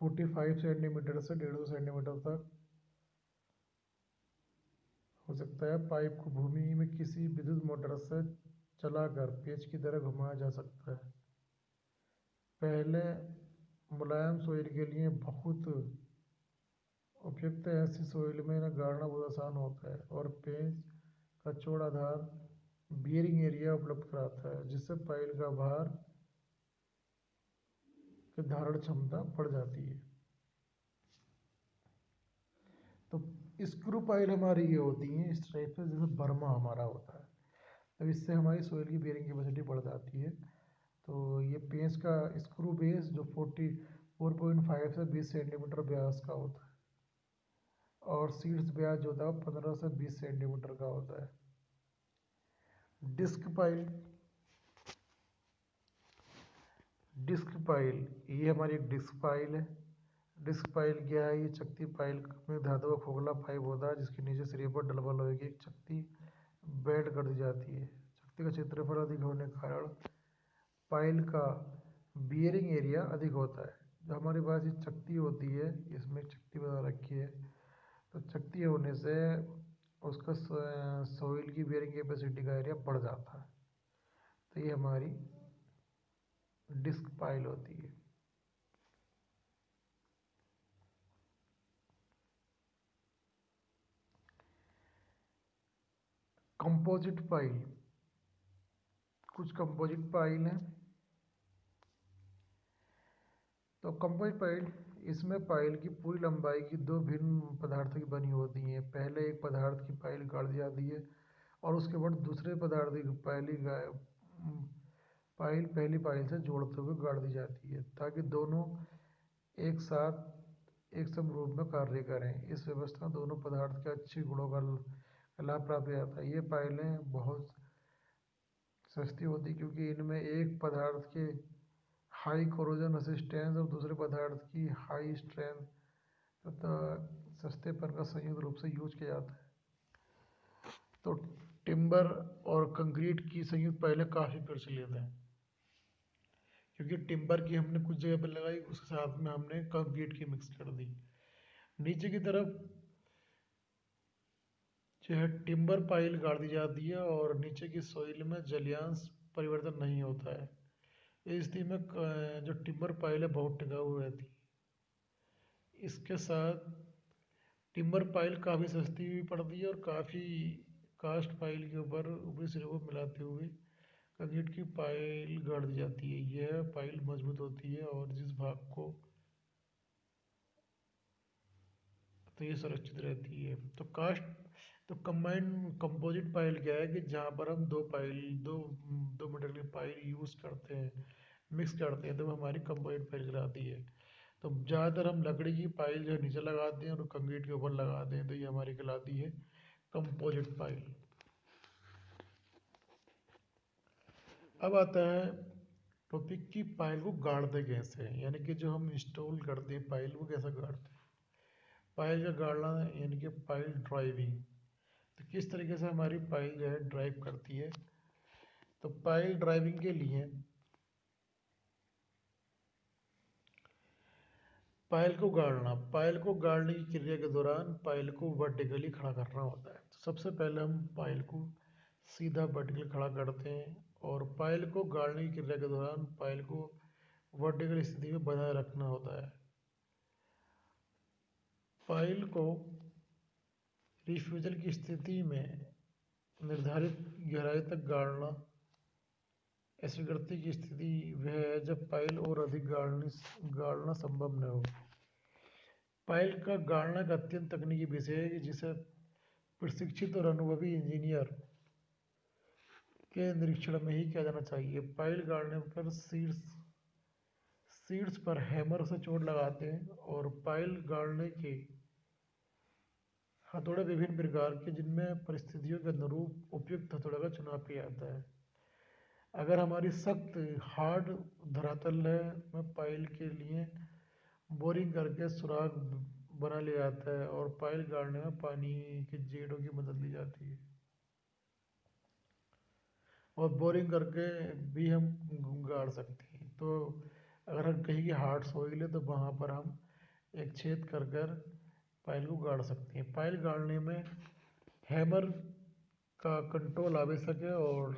Speaker 1: 45 सेंटीमीटर से 150 सेंटीमीटर तक हो सकता है। पाइप को भूमि में किसी विद्युत मोटर से चलाकर पेंच की तरह घुमाया जा सकता है। पहले मुलायम सोइल के लिए बहुत उपयुक्त है। ऐसी सोइल में इन्हें गाड़ना बहुत आसान होता है और पेंच का चौड़ा आधार बियरिंग एरिया उपलब्ध कराता है, जिससे पाइल का भार की धारण क्षमता बढ़ जाती है। तो स्क्रू पाइल हमारी ये होती हैं इस टाइप से, जैसे बर्मा हमारा होता है। तो इससे हमारी सोइल की बियरिंग कैपेसिटी बढ़ जाती है। तो ये पेंच का स्क्रू बेस जो 44.5 से 20 सेंटीमीटर व्यास का होता है और सीड्स व्यास जो होता है 15 से 20 सेंटीमीटर का होता है। डिस्क पाइल, डिस्क पाइल ये हमारी एक डिस्क पाइल है। डिस्क पाइल क्या है? ये चकती पाइल में धातु का खोखला पाइप होता है, जिसके नीचे सिरे पर डबल लोहे की एक चकती बेल्ट कर दी जाती है। चकती का क्षेत्रफल अधिक होने के कारण पाइल का बियरिंग एरिया अधिक होता है। जो हमारे पास ये चकती होती है, इसमें चकती बना रखी है, तो चकती होने से उसका सोइल की बियरिंग कैपेसिटी का एरिया बढ़ जाता है। तो ये हमारी डिस्क पाइल होती है। कंपोजिट पाइल, कुछ कंपोजिट पाइल हैं। तो कंपोजिट पाइल, इसमें पाइल की पूरी लंबाई की दो भिन्न पदार्थों की बनी होती हैं। पहले एक पदार्थ की पाइल गाड़ दी जाती है और उसके बाद दूसरे पदार्थ की पाइल पहली पाइल से जोड़ते हुए गाड़ दी जाती है, ताकि दोनों एक साथ एक सम रूप में कार्य करें। इस व्यवस्था में दोनों पदार्थ के अच्छे गुणों का लाभ प्राप्त हो जाता है। ये पाइलें बहुत सस्ती होती क्योंकि इनमें एक पदार्थ के हाई कोरोजन रेसिस्टेंस और दूसरे पदार्थ की हाई स्ट्रेंथ तथा सस्तेपन का संयुक्त रूप से यूज किया जाता है। तो टिम्बर और कंक्रीट की संयुक्त पाइलें काफ़ी प्रचलित हैं, क्योंकि टिम्बर की हमने कुछ जगह पर लगाई, उसके साथ में हमने कंक्रीट की मिक्स कर दी। नीचे की तरफ जो है टिम्बर पाइल गाड़ दी जाती है और नीचे की सोइल में जलीयांश परिवर्तन नहीं होता है। इस स्थिति में जो टिम्बर पाइल है बहुत टिकाऊ रहती है। इसके साथ टिम्बर पाइल काफ़ी सस्ती भी पड़ती है और काफ़ी कास्ट पाइल के ऊपर ऊपरी सिरे को मिलाते हुए कंक्रीट की पाइल गाड़ दी जाती है। यह पाइल मजबूत होती है और जिस भाग को तो ये सुरक्षित रहती है। तो कास्ट तो कंबाइंड कंपोजिट पाइल क्या है कि जहाँ पर हम दो मीटर की पाइल यूज़ करते हैं, मिक्स करते हैं, तो वो हमारी कंपोजिट पाइल कहलाती है। तो ज़्यादातर हम लकड़ी की पाइल जो है नीचे लगाते हैं और कंक्रीट के ऊपर लगाते हैं, तो ये हमारी कहलाती है कंपोजिट पाइल। अब आता है टॉपिक की पाइल को गाड़ते कैसे हैं, यानी कि जो हम इंस्टॉल करते हैं पाइल को कैसे गाड़ते हैं। पाइल का गाड़ना यानी कि पाइल ड्राइविंग। तो किस तरीके से हमारी पाइल जो है ड्राइव करती है। तो पाइल ड्राइविंग के लिए पाइल को गाड़ने की क्रिया के दौरान पाइल को वर्टिकली खड़ा करना होता है। तो सबसे पहले हम पाइल को सीधा वर्टिकली खड़ा करते हैं और पाइल को गाड़ने की क्रिया के दौरान पाइल को वर्टिकल स्थिति में बनाए रखना होता है। पाइल को रिफ्यूजल की स्थिति में निर्धारित गहराई तक गाड़ना। अस्वीकृति की स्थिति वह है जब पाइल और अधिक गाड़ना संभव न हो। पाइल का गाड़ना एक अत्यंत तकनीकी विषय है जिसे प्रशिक्षित और अनुभवी इंजीनियर के निरीक्षण में ही किया जाना चाहिए। पाइल गाड़ने पर शीट्स पर हैमर से चोट लगाते हैं और पाइल गाड़ने के हथौड़े विभिन्न प्रकार के, जिनमें परिस्थितियों के अनुरूप उपयुक्त हथौड़े का चुनाव किया जाता है। अगर हमारी सख्त हार्ड धरातल है में पाइल के लिए बोरिंग करके सुराख बना लिया जाता है और पाइल गाड़ने में पानी के जेडों की मदद ली जाती है और बोरिंग करके भी हम गाड़ सकते हैं। तो अगर हम कहीं की हार्ड सॉइल है तो वहाँ पर हम एक छेद कर कर पाइल को गाड़ सकते हैं। पाइल गाड़ने में हैमर का कंट्रोल आवश्यक है और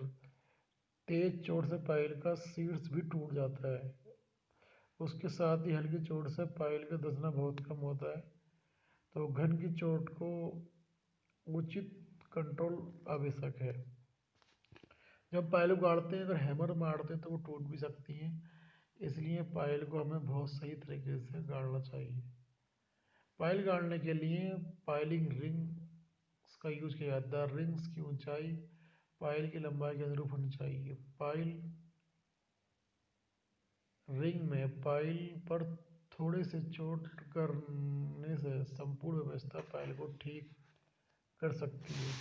Speaker 1: तेज चोट से पाइल का शीर्ष भी टूट जाता है। उसके साथ ही हल्की चोट से पायल का धंसना बहुत कम होता है। तो घन की चोट को उचित कंट्रोल आवश्यक है। जब पायल को गाड़ते हैं, अगर हैमर मारते हैं तो वो टूट भी सकती हैं, इसलिए पायल को हमें बहुत सही तरीके से गाड़ना चाहिए। पायल गाड़ने के लिए पाइलिंग रिंग्स का यूज किया जाता है। रिंग्स की ऊंचाई पायल की लंबाई के अनुरूप होनी चाहिए। पायल रिंग में पायल पर थोड़े से चोट करने से संपूर्ण व्यवस्था पायल को ठीक कर सकती है।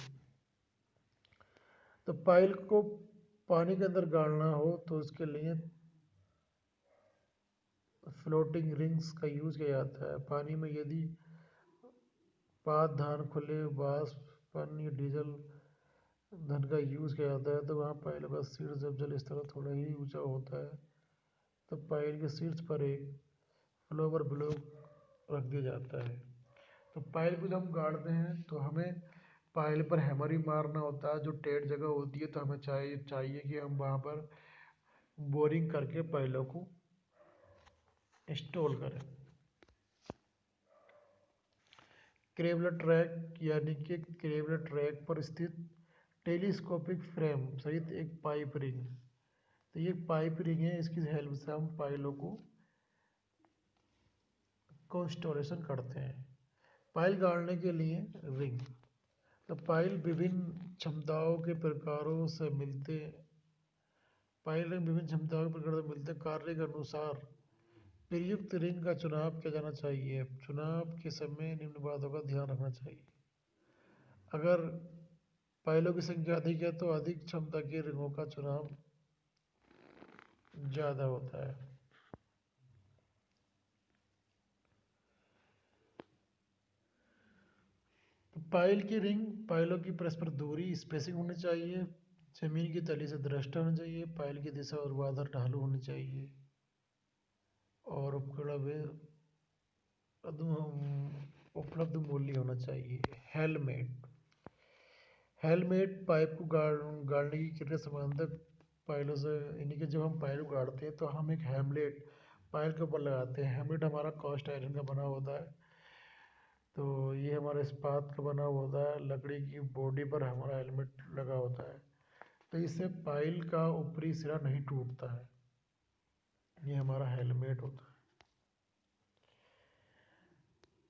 Speaker 1: तो पायल को पानी के अंदर गाड़ना हो तो उसके लिए फ्लोटिंग रिंग्स का यूज किया जाता है। पानी में यदि पाद धान खुले वाष्प पन या डीजल धन का यूज किया जाता है तो वहाँ पायल का शीर्ष जब जल स्तर थोड़ा ही ऊंचा होता है तो पायल के शीर्ष पर एक फ्लोवर ब्लॉक रख दिया जाता है। तो पायल को जब हम गाड़ते हैं तो हमें पायल पर हैमर ही मारना होता है। जो टेढ़ जगह होती है तो हमें चाहिए कि हम वहाँ पर बोरिंग करके पायलों को इंस्टॉल करें। क्रेवलर ट्रैक यानी कि क्रेवलर ट्रैक पर स्थित टेलीस्कोपिक फ्रेम सहित एक पाइप रिंग। तो ये पाइप रिंग है, इसकी हेल्प से हम पायलों को इंस्टॉलेशन करते हैं। पायल गाड़ने के लिए रिंग। तो पायल विभिन्न क्षमताओं के प्रकारों से मिलते पायल रिंग विभिन्न क्षमताओं के प्रकारों से मिलते कार्य के अनुसार प्रयुक्त रिंग का चुनाव किया जाना चाहिए। चुनाव के समय निम्न बातों का ध्यान रखना चाहिए। अगर पायलों की संख्या अधिक है तो अधिक क्षमता के रिंगों का चुनाव ज़्यादा होता है। तो पायल की रिंग पायलों की परस्पर दूरी स्पेसिंग होनी चाहिए। जमीन की तली से दृष्ट होनी चाहिए। पायल की दिशा और ऊर्ध्वाधर ढालू होनी चाहिए और उपलब्ध मूल्य होना चाहिए। हेलमेट हेलमेट पाइप को गाड़ने की क्रिया संबंधित पायलों से यानी कि जब हम पायल को गाड़ते हैं तो हम एक हेमलेट पायल के ऊपर लगाते हैं। हेमलेट हमारा कास्ट आयरन का बना होता है। तो ये हमारा इस्पात का बना होता है। लकड़ी की बॉडी पर हमारा हेलमेट लगा होता है तो इससे पायल का ऊपरी सिरा नहीं टूटता है। ये हमारा हेलमेट होता है।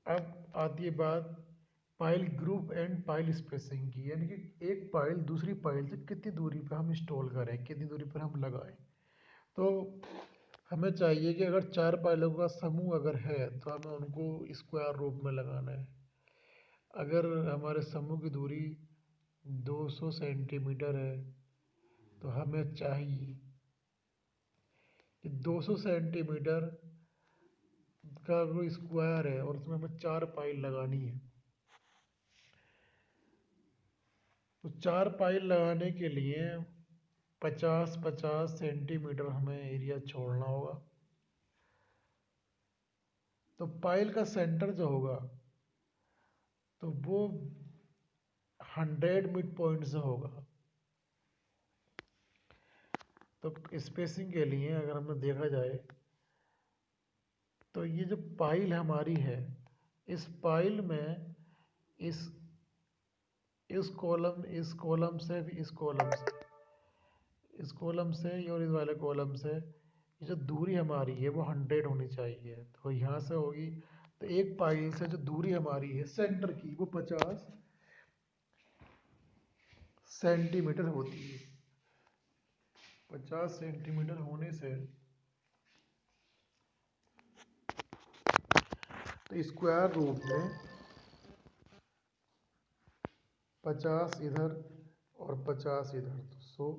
Speaker 1: अब आती है बात pile group and pile spacing की, यानी कि एक पाइल दूसरी पाइल से कितनी दूरी पर हम इंस्टॉल करें, कितनी दूरी पर हम लगाएं। तो हमें चाहिए कि अगर 4 पाइलों का समूह अगर है तो हमें उनको स्क्वायर रूप में लगाना है। अगर हमारे समूह की दूरी 200 सेंटीमीटर है तो हमें चाहिए कि 200 सेंटीमीटर का वो स्क्वायर है और उसमें हमें 4 पाइल लगानी है। तो 4 पाइल लगाने के लिए 50-50 सेंटीमीटर हमें एरिया छोड़ना होगा। तो पाइल का सेंटर जो होगा तो वो 100 मिड पॉइंट से होगा। तो स्पेसिंग के लिए अगर हमें देखा जाए तो ये जो पाइल हमारी है इस पाइल में इस कॉलम से इस कॉलम से और इस वाले कॉलम से ये जो दूरी हमारी है वो 100 होनी चाहिए। तो यहाँ से होगी तो एक पाइल से जो दूरी हमारी है सेंटर की वो 50 सेंटीमीटर होती है। 50 सेंटीमीटर होने से तो स्क्वायर रूट में 50 इधर और 50 इधर तो 100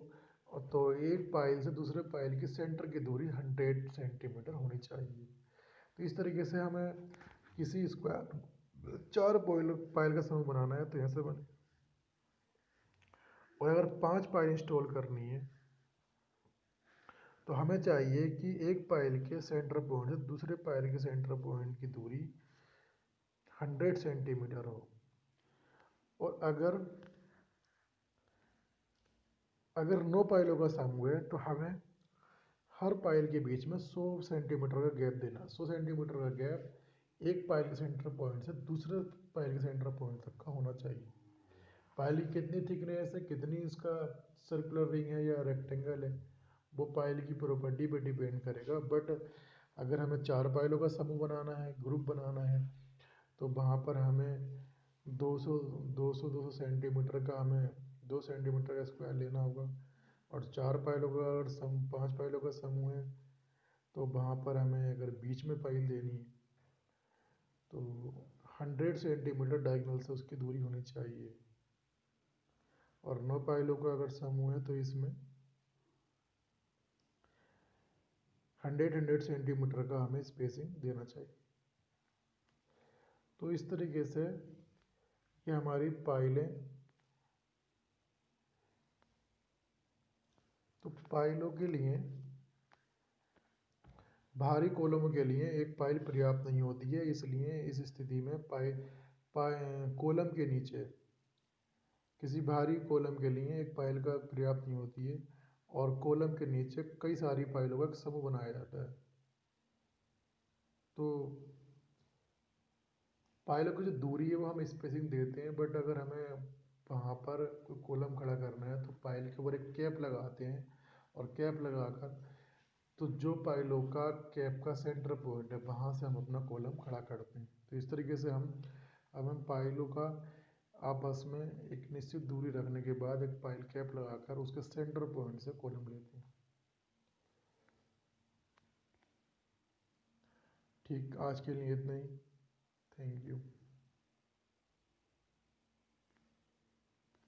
Speaker 1: और तो एक पाइल से दूसरे पाइल की सेंटर की दूरी 100 सेंटीमीटर होनी चाहिए। तो इस तरीके से हमें किसी स्क्वायर 4 पाइल का समूह बनाना है तो यहाँ से बने। और अगर 5 पाइल इंस्टॉल करनी है तो हमें चाहिए कि एक पाइल के सेंटर पॉइंट से दूसरे पाइल के सेंटर पॉइंट की दूरी 100 सेंटीमीटर हो। और अगर 9 पाइलों का समूह है तो हमें हर पाइल के बीच में 100 सेंटीमीटर का गैप देना। 100 सेंटीमीटर का गैप एक पाइल के सेंटर पॉइंट से दूसरे पाइल के सेंटर पॉइंट तक का होना चाहिए। पाइल की कितनी थिकनेस है, कितनी इसका सर्कुलर रिंग है या रेक्टेंगल है, वो पाइल की प्रॉपर्टी पे डिपेंड करेगा। बट अगर हमें 4 पाइलों का समूह बनाना है, ग्रुप बनाना है, तो वहाँ पर हमें 200 सेंटीमीटर का हमें 2 सेंटीमीटर का स्क्वायर लेना होगा। और 4 पाइलों का अगर 5 पाइलों का समूह है, तो वहाँ पर हमें अगर बीच में पाइल देनी है तो 100 सेंटीमीटर डायगोनल से उसकी दूरी होनी चाहिए। और 9 पाइलों का अगर समूह है तो इसमें 100 सेंटीमीटर का हमें स्पेसिंग देना चाहिए। तो इस तरीके से ये हमारी पाइलें, तो पाइलों के लिए, भारी कॉलमों के लिए एक पाइल पर्याप्त नहीं होती है, इसलिए इस स्थिति में कॉलम के नीचे, किसी भारी कॉलम के लिए एक पाइल का पर्याप्त नहीं होती है और कॉलम के नीचे कई सारी पाइलों का समूह बनाया जाता है। तो पाइलों की जो दूरी है वो हम स्पेसिंग देते हैं, बट अगर हमें वहाँ पर कोई कॉलम खड़ा करना है तो पाइल के ऊपर एक कैप लगाते हैं और कैप लगाकर तो जो पाइलों का कैप का सेंटर पॉइंट है वहाँ से हम अपना कॉलम खड़ा करते हैं। तो इस तरीके से हम पाइलों का आपस में एक निश्चित दूरी रखने के बाद एक पाइल कैप लगाकर उसके सेंटर पॉइंट से कॉलम लेते हैं। ठीक, आज के लिए इतना ही। Thank you.